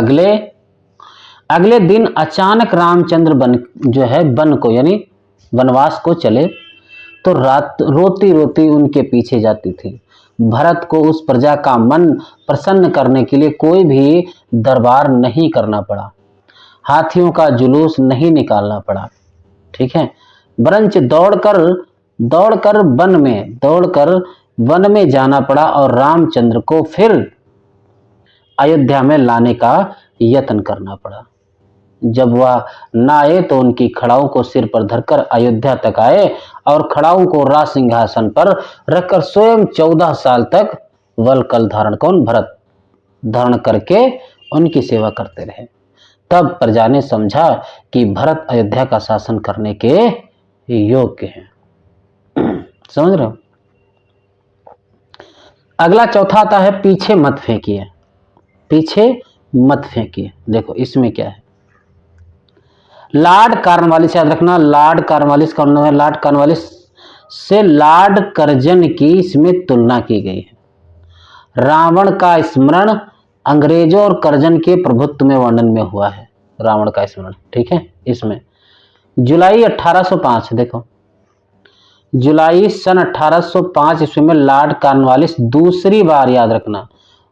अगले दिन अचानक रामचंद्र वन को यानी वनवास को चले तो रात रोती रोती उनके पीछे जाती थी। भरत को उस प्रजा का मन प्रसन्न करने के लिए कोई भी दरबार नहीं करना पड़ा, हाथियों का जुलूस नहीं निकालना पड़ा, ठीक है। वरंच दौड़कर वन में जाना पड़ा और रामचंद्र को फिर अयोध्या में लाने का यत्न करना पड़ा। जब वह न आए तो उनकी खड़ाओं को सिर पर धरकर अयोध्या तक आए और खड़ाओं को राज सिंहासन पर रखकर स्वयं 14 साल तक वलकल भरत धारण करके उनकी सेवा करते रहे। तब प्रजा ने समझा कि भरत अयोध्या का शासन करने के योग्य हैं। समझ रहे हो? अगला चौथा आता है पीछे मत फेंकिए। पीछे मत फेंकिए। देखो इसमें क्या है, लॉर्ड कॉर्नवालिस, याद रखना लॉर्ड कॉर्नवालिस का नाम है, लॉर्ड कॉर्नवालिस से लॉर्ड कर्जन की इसमें तुलना की गई है। रावण का स्मरण अंग्रेजों और कर्जन के प्रभुत्व में वर्णन में हुआ है, रावण का स्मरण, ठीक है। इसमें जुलाई 1805, देखो जुलाई सन 1805 ईस्वी में लॉर्ड कॉर्नवालिस दूसरी बार, याद रखना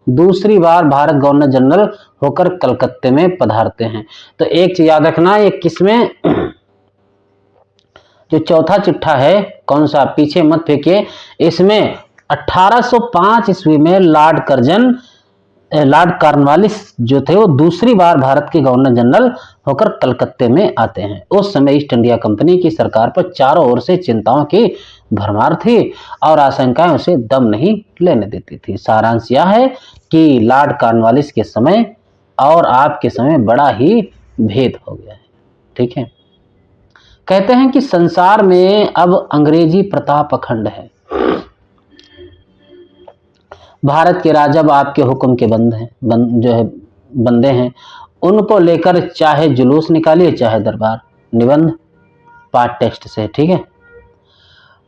दूसरी बार भारत गवर्नर जनरल होकर कलकत्ते में पधारते हैं। तो एक चीज याद रखना, ये किसमें जो चौथा चिट्ठा है कौन सा, पीछे मत फेंकिए, इसमें 1805 ईस्वी में लॉर्ड कॉर्नवालिस जो थे वो दूसरी बार भारत के गवर्नर जनरल होकर कलकत्ते में आते हैं। उस समय ईस्ट इंडिया कंपनी की सरकार पर चारों ओर से चिंताओं की भरमार थी और आशंकाएं उसे दम नहीं लेने देती थी। सारांश यह है कि लॉर्ड कॉर्नवालिस के समय और आपके समय बड़ा ही भेद हो गया है, ठीक है। कहते हैं कि संसार में अब अंग्रेजी प्रताप अखंड है। भारत के राजा अब आपके हुक्म के बंदे हैं, उनको लेकर चाहे जुलूस निकालिए चाहे दरबार, निबंध पाठ टेक्स्ट से, ठीक है।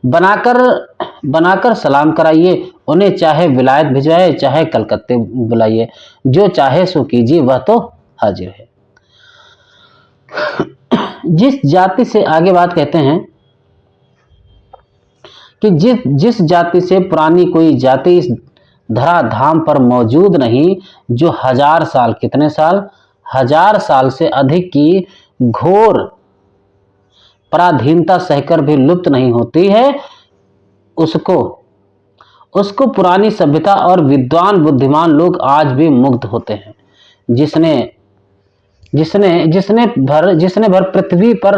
बनाकर सलाम कराइए उन्हें, चाहे विलायत भिजवाए चाहे कलकत्ते बुलाइए, जो चाहे सो कीजिए वह तो हाजिर है। जिस जाति से, आगे बात कहते हैं कि जिस जाति से पुरानी कोई जाति इस धराधाम पर मौजूद नहीं, जो 1000 साल, कितने साल, 1000 साल से अधिक की घोर पराधीनता सहकर भी लुप्त नहीं होती है, उसको पुरानी सभ्यता और विद्वान बुद्धिमान लोग आज भी मुग्ध होते हैं। जिसने भर पृथ्वी पर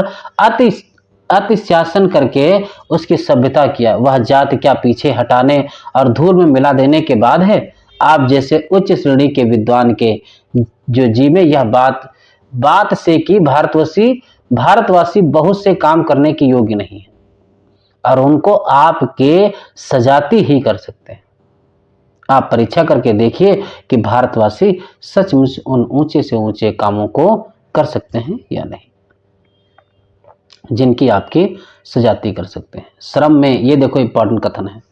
अति शासन करके उसकी सभ्यता किया, वह जाति क्या पीछे हटाने और धूल में मिला देने के बाद है? आप जैसे उच्च श्रेणी के विद्वान के जो जी में यह बात से कि भारतवासी बहुत से काम करने के योग्य नहीं है और उनको आपके सजाती ही कर सकते हैं। आप परीक्षा करके देखिए कि भारतवासी सचमुच उन ऊंचे से ऊंचे कामों को कर सकते हैं या नहीं, जिनकी आपकी सजाती कर सकते हैं। श्रम में, ये देखो इंपॉर्टेंट कथन है,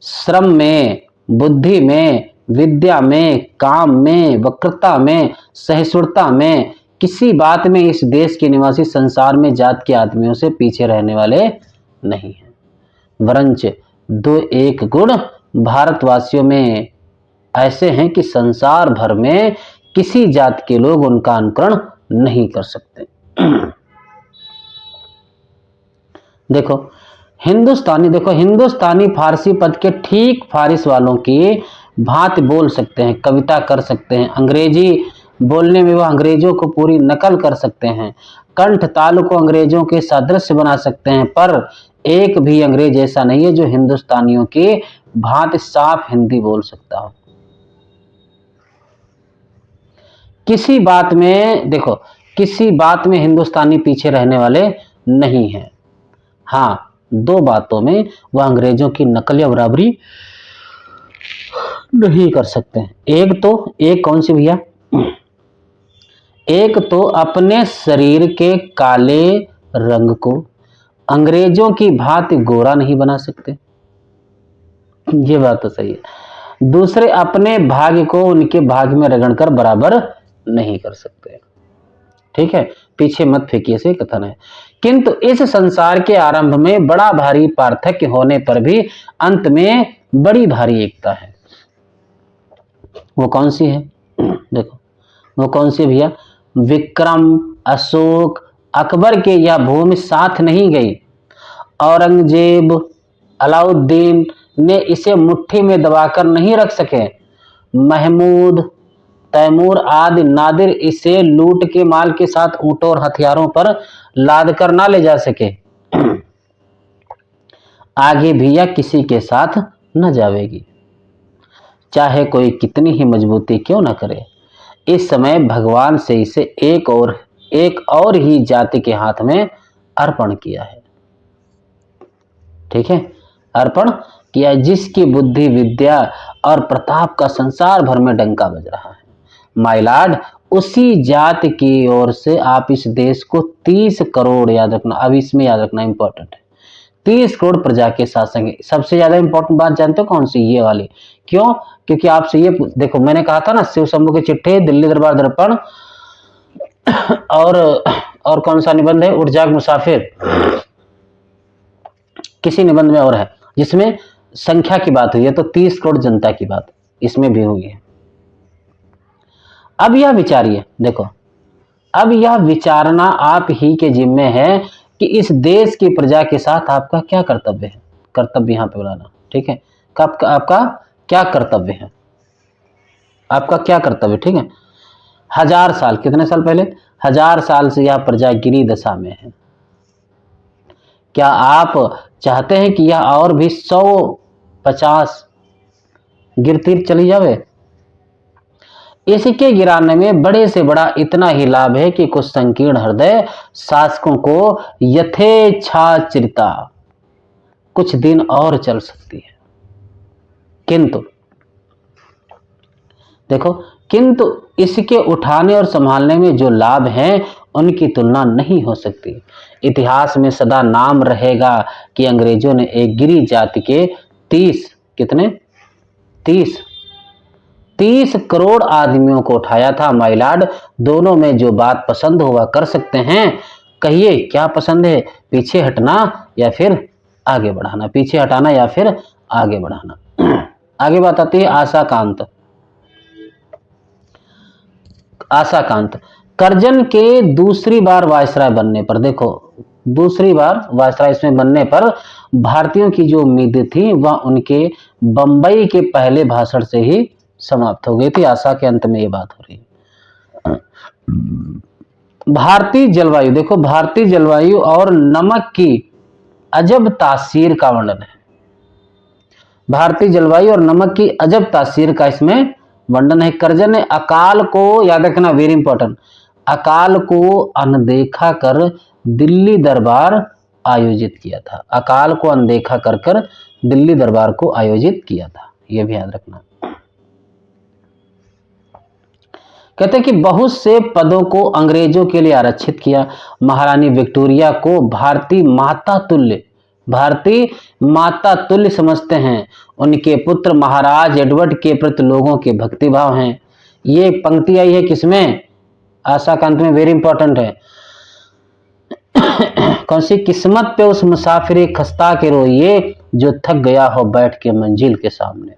श्रम में, बुद्धि में, विद्या में, काम में, वक्रता में, सहिष्णुता में, किसी बात में इस देश के निवासी संसार में जात के आदमियों से पीछे रहने वाले नहीं हैं। वरंच 2-1 गुण भारतवासियों में ऐसे हैं कि संसार भर में किसी जात के लोग उनका अनुकरण नहीं कर सकते। देखो हिंदुस्तानी फारसी पद के ठीक फारिस वालों की भांति बोल सकते हैं, कविता कर सकते हैं, अंग्रेजी बोलने में वह अंग्रेजों को पूरी नकल कर सकते हैं, कंठ ताल को अंग्रेजों के सादृश्य बना सकते हैं, पर एक भी अंग्रेज ऐसा नहीं है जो हिंदुस्तानियों की भांति साफ हिंदी बोल सकता हो। किसी बात में हिंदुस्तानी पीछे रहने वाले नहीं हैं। हाँ, 2 बातों में वह अंग्रेजों की नकल या बराबरी नहीं कर सकते हैं। एक कौन सी भैया? एक तो अपने शरीर के काले रंग को अंग्रेजों की भांति गोरा नहीं बना सकते, ये बात तो सही है। दूसरे, अपने भाग्य को उनके भाग्य में रगड़कर बराबर नहीं कर सकते, ठीक है। पीछे मत फेंकिए से कथन है किंतु इस संसार के आरंभ में बड़ा भारी पार्थक्य होने पर भी अंत में बड़ी भारी एकता है। वो कौन सी है? देखो वो कौन सी भैया? विक्रम, अशोक, अकबर के यह भूमि साथ नहीं गई। औरंगजेब, अलाउद्दीन ने इसे मुट्ठी में दबाकर नहीं रख सके। महमूद, तैमूर आदि नादिर इसे लूट के माल के साथ ऊंटों और हथियारों पर लाद कर ना ले जा सके। आगे भी यह किसी के साथ न जावेगी, चाहे कोई कितनी ही मजबूती क्यों न करे। इस समय भगवान से इसे एक और ही जाति के हाथ में अर्पण किया है। ठीक है, अर्पण किया, जिसकी बुद्धि, विद्या और प्रताप का संसार भर में डंका बज रहा है। माय लॉर्ड, उसी जाति की ओर से आप इस देश को 30 करोड़, याद रखना, अब इसमें याद रखना इंपॉर्टेंट है, 30 करोड़ प्रजा के शासन। सबसे ज्यादा इंपॉर्टेंट बात जानते हो कौन सी? ये वाली। क्यों? क्योंकि आपसे ये देखो, मैंने कहा था ना, शिव शंभू की चिट्ठी, दिल्ली दरबार दर्पण और कौन सा निबंध है? उठ जाग मुसाफिर, किसी निबंध में और है जिसमें संख्या की बात हुई है, तो 30 करोड़ जनता की बात इसमें भी हुई है। अब यह विचारिए, देखो अब यह विचारना आप ही के जिम्मे है कि इस देश की प्रजा के साथ आपका क्या कर्तव्य है। कर्तव्य यहां पे बुलाना, ठीक है, आपका क्या कर्तव्य है, आपका क्या कर्तव्य, ठीक है। 1000 साल, कितने साल पहले? 1000 साल से यह प्रजा गिरी दशा में है। क्या आप चाहते हैं कि यह और भी 150 गिरती चली जावे? इसके गिराने में बड़े से बड़ा इतना ही लाभ है कि कुछ संकीर्ण हृदय शासकों को यथेच्छाचरिता कुछ दिन और चल सकती है। किंतु देखो, किंतु इसके उठाने और संभालने में जो लाभ हैं उनकी तुलना नहीं हो सकती। इतिहास में सदा नाम रहेगा कि अंग्रेजों ने एक गिरी जाति के 30 करोड़ आदमियों को उठाया था। माय लॉर्ड, दोनों में जो बात पसंद हुआ कर सकते हैं। कहिए क्या पसंद है? पीछे हटना या फिर आगे बढ़ाना, पीछे हटाना या फिर आगे बढ़ाना। आगे बात आती है आशा करजन के दूसरी बार वायसराय बनने पर, देखो दूसरी बार वायसराय इसमें बनने पर भारतीयों की जो उम्मीदें थी वह उनके बंबई के पहले भाषण से ही समाप्त हो गई थी। आशा के अंत में ये बात हो रही है। भारतीय जलवायु, देखो भारतीय जलवायु और नमक की अजब तासीर का वर्णन है। भारतीय जलवायु और नमक की अजब तासीर का इसमें वर्णन है। करजन ने अकाल को, याद रखना वेरी इंपॉर्टेंट, अकाल को अनदेखा कर दिल्ली दरबार आयोजित किया था। अकाल को अनदेखा कर दिल्ली दरबार को आयोजित किया था, यह भी याद रखना। कहते हैं कि बहुत से पदों को अंग्रेजों के लिए आरक्षित किया। महारानी विक्टोरिया को भारतीय माता तुल्य समझते हैं। उनके पुत्र महाराज एडवर्ड के प्रति लोगों के भक्तिभाव हैं। ये पंक्ति आई है किसमें? आशा का अंत में, वेरी इंपॉर्टेंट है। कौन सी? किस्मत पे उस मुसाफिर खस्ता के रोइए जो थक गया हो बैठ के मंजिल के सामने।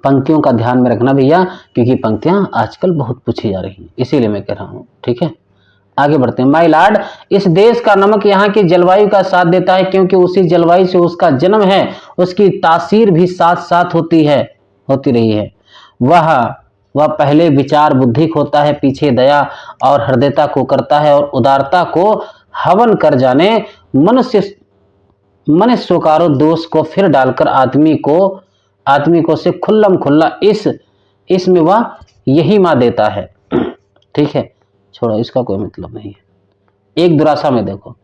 पंक्तियों का ध्यान में रखना भैया, क्योंकि पंक्तियां आजकल बहुत पूछी जा रही हैं, इसीलिए मैं कह रहा हूं, ठीक है। आगे बढ़ते हैं। माय लॉर्ड, इस देश का नमक यहाँ की जलवायु का साथ देता है, क्योंकि उसी जलवायु से उसका जन्म है। उसकी तासीर भी साथ साथ होती रही है। वह पहले विचार बुद्धि होता है, पीछे दया और हृदयता को करता है, और उदारता को हवन कर जाने मनुष्य स्वकारो दोष को फिर डालकर आदमी को से खुल्लम खुल्ला इसमें वह यही माँ देता है। ठीक है, छोड़ो, इसका कोई मतलब नहीं है। एक दुरासा में देखो,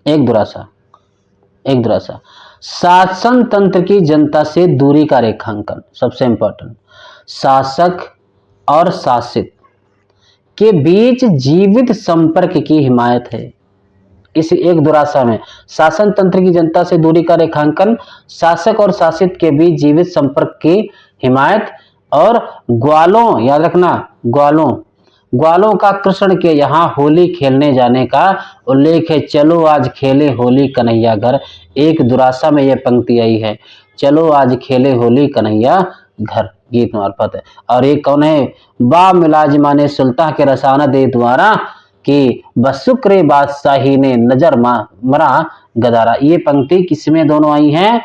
एक दुरासा शासन तंत्र की जनता से दूरी का रेखांकन, सबसे इंपॉर्टेंट। शासक और शासित के बीच जीवित संपर्क की हिमायत है। इस एक दुरासा में शासन तंत्र की जनता से दूरी का रेखांकन, शासक और शासित के बीच जीवित संपर्क की हिमायत, और ग्वालों, याद रखना, ग्वालों ग्वालों का कृष्ण के यहाँ होली खेलने जाने का उल्लेख है। चलो आज खेले होली कन्हैया घर, एक दुरासा में यह पंक्ति आई है। चलो आज खेले होली कन्हैया घर गीत मार्फत है। और एक कौन है? बा मिलाजिमाने सुल्तान के रसाना दे द्वारा कि बसुक्रे बादशाही ने नजर मरा गदारा। ये पंक्ति किसमें दोनों आई हैं?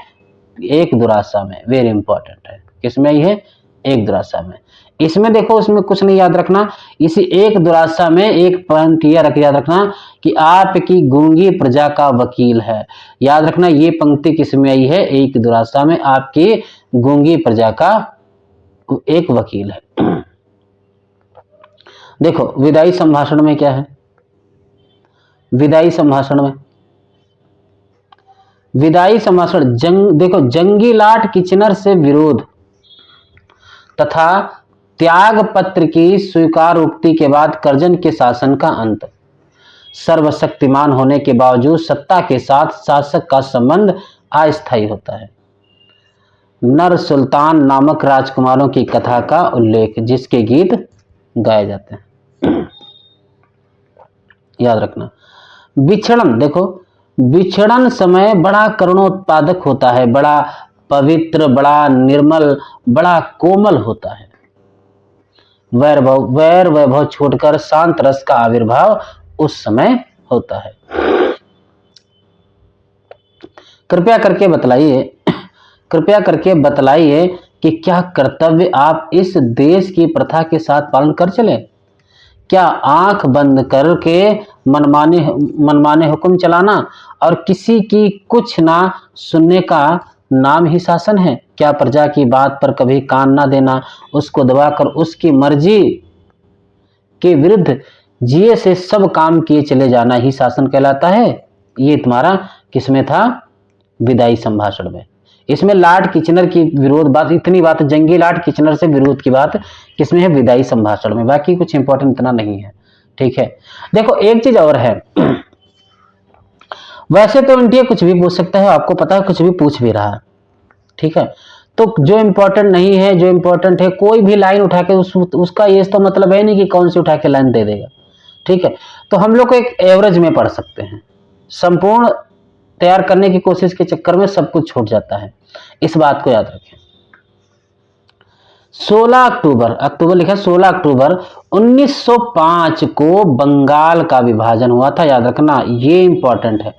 एक दुरासा में। वेरी इंपॉर्टेंट है। किसमें आई है? एक दुरासा में। इसमें देखो, इसमें कुछ नहीं याद रखना, इसी एक दुरासा में एक पॉइंट याद रखना कि आपकी गूंगी प्रजा का वकील है। याद रखना ये पंक्ति किसमें आई है? एक दुरासा में, आपकी गूंगी प्रजा का एक वकील है। देखो विदाई संभाषण में क्या है? विदाई संभाषण में, विदाई संभाषण देखो, जंगी लाट किचनर से विरोध तथा त्याग पत्र की स्वीकार उक्ति के बाद कर्जन के शासन का अंत। सर्वशक्तिमान होने के बावजूद सत्ता के साथ शासक का संबंध अस्थायी होता है। नर सुल्तान नामक राजकुमारों की कथा का उल्लेख, जिसके गीत गाए जाते हैं। याद रखना। विछड़न, देखो विछड़न समय बड़ा करुणोत्पादक होता है, बड़ा पवित्र, बड़ा निर्मल, बड़ा कोमल होता है। वैर वैभव छोड़कर शांत रस का आविर्भाव उस समय होता है। कृपया करके बतलाइए कि क्या कर्तव्य आप इस देश की प्रथा के साथ पालन कर चले? क्या आंख बंद करके मनमाने हुक्म चलाना और किसी की कुछ ना सुनने का नाम ही शासन है? क्या प्रजा की बात पर कभी कान ना देना, उसको दबाकर उसकी मर्जी के विरुद्ध जिए से सब काम किए चले जाना ही शासन कहलाता है? ये तुम्हारा किसमें था? विदाई संभाषण में। इसमें लार्ड किचनर की विरोध बात, इतनी बात जंगी लार्ड किचनर से विरोध की बात किसमें है? विदाई संभाषण में। बाकी कुछ इंपॉर्टेंट इतना नहीं है। ठीक है। देखो एक चीज और है, वैसे तो इंडिया कुछ भी पूछ सकता है, आपको पता है कुछ भी पूछ भी रहा है। ठीक है, तो जो इंपॉर्टेंट नहीं है, जो इंपॉर्टेंट है, कोई भी लाइन उठा के उसका ये तो मतलब है नहीं कि कौन सी उठा के लाइन दे देगा। ठीक है, तो हम लोग को एक एवरेज में पढ़ सकते हैं। संपूर्ण तैयार करने की कोशिश के चक्कर में सब कुछ छूट जाता है, इस बात को याद रखें। 16 अक्टूबर लिखा, 16 अक्टूबर 1905 को बंगाल का विभाजन हुआ था। याद रखना, ये इंपॉर्टेंट है।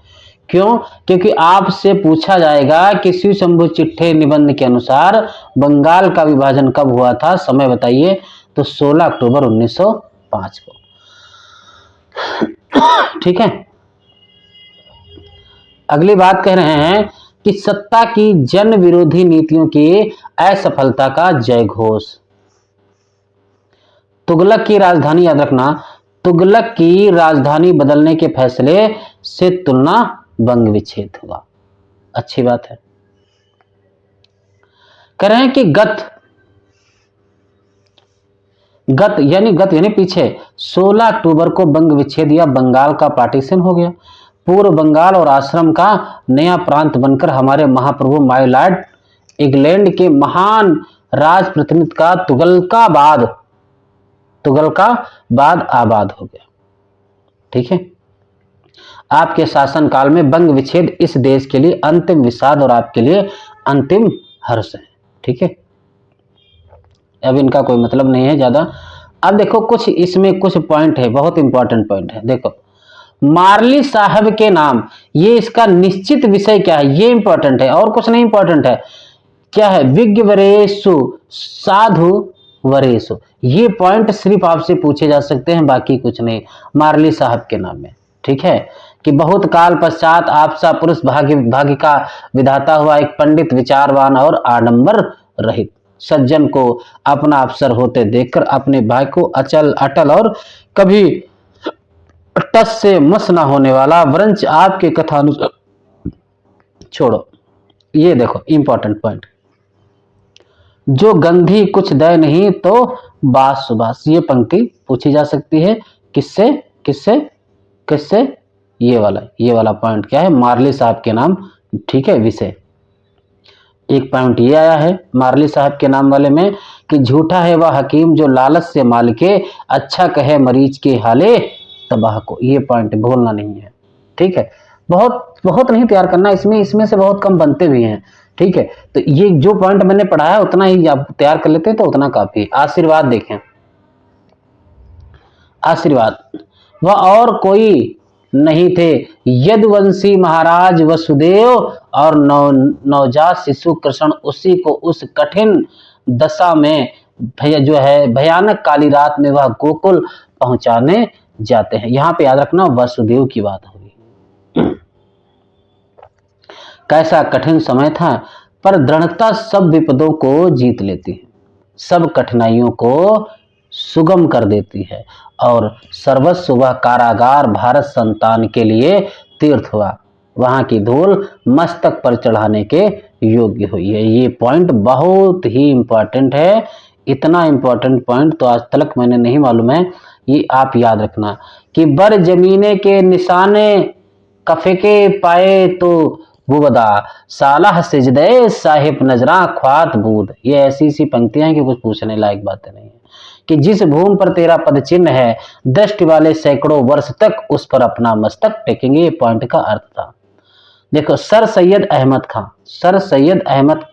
क्यों? क्योंकि आपसे पूछा जाएगा कि शिव शंभु चिट्ठे निबंध के अनुसार बंगाल का विभाजन कब हुआ था, समय बताइए। तो 16 अक्टूबर 1905 को। ठीक है, अगली बात कह रहे हैं कि सत्ता की जन विरोधी नीतियों की असफलता का जय घोष। तुगलक की राजधानी, याद रखना, तुगलक की राजधानी बदलने के फैसले से तुलना बंग विच्छेद हुआ। अच्छी बात है। कह रहे हैं कि गत यानी पीछे 16 अक्टूबर को बंग विच्छेद या बंगाल का पार्टीशन हो गया। पूर्व बंगाल और आश्रम का नया प्रांत बनकर हमारे महाप्रभु माय लॉर्ड इंग्लैंड के महान राज प्रतिनिधि का तुगलकाबाद आबाद हो गया। ठीक है, आपके शासन काल में बंग विच्छेद इस देश के लिए अंतिम विषाद और आपके लिए अंतिम हर्ष है। ठीक है, अब इनका कोई मतलब नहीं है ज्यादा। अब देखो कुछ इसमें कुछ पॉइंट है, बहुत इंपॉर्टेंट पॉइंट है। देखो मार्ली साहब के नाम, ये इसका निश्चित विषय क्या है, ये इंपॉर्टेंट है, और कुछ नहीं इंपॉर्टेंट है। क्या है? विज्ञ वरेशु साधु वरेशु। ये पॉइंट सिर्फ आपसे पूछे जा सकते हैं, बाकी कुछ नहीं। मार्ली साहब के नाम में। ठीक है, कि बहुत काल पश्चात आपसा पुरुष भाग्य का विधाता हुआ एक पंडित, विचारवान और आडंबर रहित सज्जन को अपना अफसर होते देखकर अपने भाई को अटल और कभी टस से मस ना होने वाला वरंच आपके कथानुसार छोड़ो। ये देखो इंपॉर्टेंट पॉइंट, जो गंधी कुछ दे नहीं तो बास सुबास। ये पंक्ति पूछी जा सकती है। किससे किससे किससे? ये वाला पॉइंट क्या है? मार्ली साहब के नाम। ठीक है, विषय एक पॉइंट ये आया है मारली साहब के नाम वाले में कि झूठा है वह हकीम जो लालच से माल के अच्छा कहे मरीज के हाले तबाह को। ये पॉइंट भूलना नहीं है, ठीक है। बहुत बहुत नहीं तैयार करना, इसमें से बहुत कम बनते भी हैं, ठीक है। तो ये जो पॉइंट मैंने पढ़ाया उतना ही आप तैयार कर लेते हैं तो उतना काफी। आशीर्वाद देखें, आशीर्वाद वह और कोई नहीं थे यदुवंशी महाराज वसुदेव और नवजात शिशु कृष्ण उसी को उस कठिन दशा में जो है भयानक काली रात में वह गोकुल पहुंचाने जाते हैं। यहां पे याद रखना वसुदेव की बात होगी। कैसा कठिन समय था, पर दृढ़ता सब विपदों को जीत लेती है, सब कठिनाइयों को सुगम कर देती है और सर्वस्व वह कारागार भारत संतान के लिए तीर्थ हुआ, वहां की धूल मस्तक पर चढ़ाने के योग्य हुई है। ये पॉइंट बहुत ही इंपॉर्टेंट है, इतना इंपॉर्टेंट पॉइंट तो आज तक मैंने नहीं मालूम है। ये आप याद रखना कि बर जमीने के निशाने कफे के पाए तो बुबदा सालाह सिजदे साहिब नजरा ख्वात बूद। ये ऐसी सी पंक्तियां कि कुछ पूछने लायक बातें नहीं है कि जिस भूमि पर तेरा पद चिन्ह है दृष्टि वाले सैकड़ों वर्ष तक उस पर अपना मस्तक टेकेंगे। ये पॉइंट का अर्थ था। देखो सर सैयद अहमद खां, सर सैयद अहमद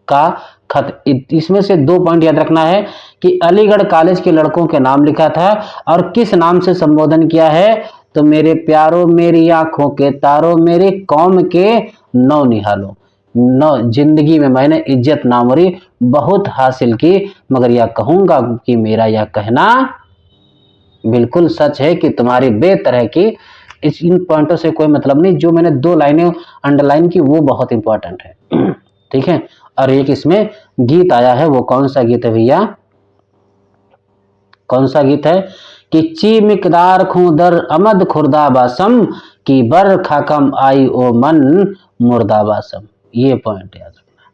का खत, इसमें से 2 पॉइंट याद रखना है कि अलीगढ़ कॉलेज के लड़कों के नाम लिखा था और किस नाम से संबोधन किया है, तो मेरे प्यारों मेरी आंखों के तारों मेरी कौम के नौ निहालों। नौ जिंदगी में मैंने इज्जत नामवरी बहुत हासिल की, मगर यह कहूंगा कि मेरा यह कहना बिल्कुल सच है कि तुम्हारी बेतरह की। इन पॉइंटों से कोई मतलब नहीं, जो मैंने 2 लाइनें अंडरलाइन की वो बहुत इंपॉर्टेंट है, ठीक है। और एक इसमें गीत आया है, वो कौन सा गीत है भैया, कौन सा गीत है कि ची मिकदार खुदर अमद खुर्दा बासम की बर खाकम आई ओ मन मुर्दा बासम। ये पॉइंट याद रखना,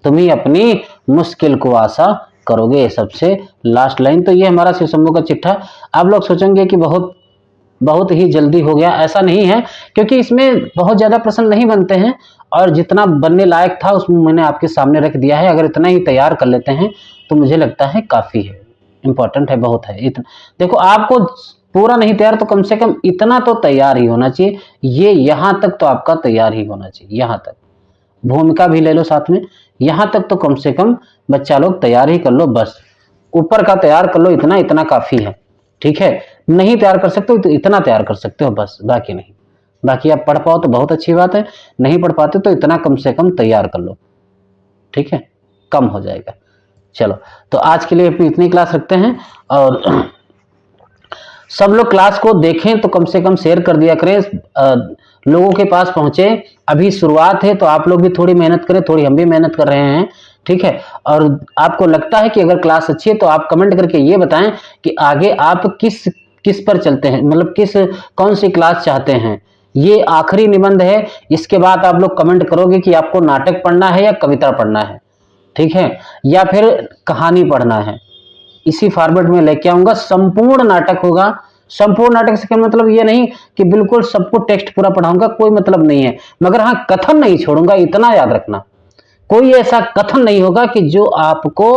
तुम ही अपनी मुश्किल को आशा करोगे। सबसे लास्ट लाइन तो ये हमारा शिव शंभू का चिट्ठा। आप लोग सोचेंगे कि बहुत ही जल्दी हो गया, ऐसा नहीं है, क्योंकि इसमें बहुत ज्यादा प्रश्न नहीं बनते हैं और जितना बनने लायक था उसमें मैंने आपके सामने रख दिया है। अगर इतना ही तैयार कर लेते हैं तो मुझे लगता है काफी है, इंपॉर्टेंट है, बहुत है। इतना देखो, आपको पूरा नहीं तैयार तो कम से कम इतना तो तैयार ही होना चाहिए। ये यहां तक तो आपका तैयार ही होना चाहिए, यहां तक भूमिका भी ले लो साथ में, यहां तक तो कम से कम बच्चा लोग तैयार ही कर लो। बस ऊपर का तैयार कर लो, इतना काफी है, ठीक है। नहीं तैयार कर सकते हो तो इतना तैयार कर सकते हो बस, बाकी नहीं। बाकी आप पढ़ पाओ तो बहुत अच्छी बात है, नहीं पढ़ पाते तो इतना कम से कम तैयार कर लो, ठीक है, कम हो जाएगा। चलो, तो आज के लिए अपनी इतनी क्लास रखते हैं और सब लोग क्लास को देखें तो कम से कम शेयर कर दिया करें, लोगों के पास पहुंचे। अभी शुरुआत है तो आप लोग भी थोड़ी मेहनत करें, थोड़ी हम भी मेहनत कर रहे हैं, ठीक है। और आपको लगता है कि अगर क्लास अच्छी है तो आप कमेंट करके ये बताएं कि आगे आप किस पर चलते हैं, मतलब कौन सी क्लास चाहते हैं। ये आखिरी निबंध है, इसके बाद आप लोग कमेंट करोगे कि आपको नाटक पढ़ना है या कविता पढ़ना है, ठीक है, या फिर कहानी पढ़ना है। इसी फॉर्मेट में लेके आऊंगा, संपूर्ण नाटक होगा। संपूर्ण नाटक से क्या मतलब ये नहीं कि बिल्कुल सबको टेक्स्ट पूरा पढ़ाऊंगा, कोई मतलब नहीं है, मगर हाँ कथन नहीं छोड़ूंगा, इतना याद रखना। कोई ऐसा कथन नहीं होगा कि जो आपको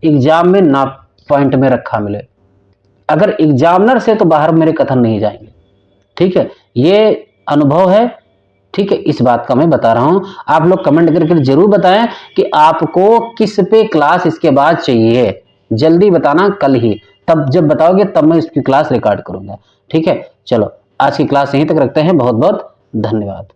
एग्जाम में ना पॉइंट में रखा मिले। अगर एग्जामिनर से तो बाहर मेरे कथन नहीं जाएंगे, ठीक है, ये अनुभव है, ठीक है। इस बात का मैं बता रहा हूं, आप लोग कमेंट करके जरूर बताएं कि आपको किस पे क्लास इसके बाद चाहिए। जल्दी बताना, कल ही, तब जब बताओगे तब मैं इसकी क्लास रिकॉर्ड करूंगा, ठीक है। चलो, आज की क्लास यहीं तक रखते हैं, बहुत बहुत धन्यवाद।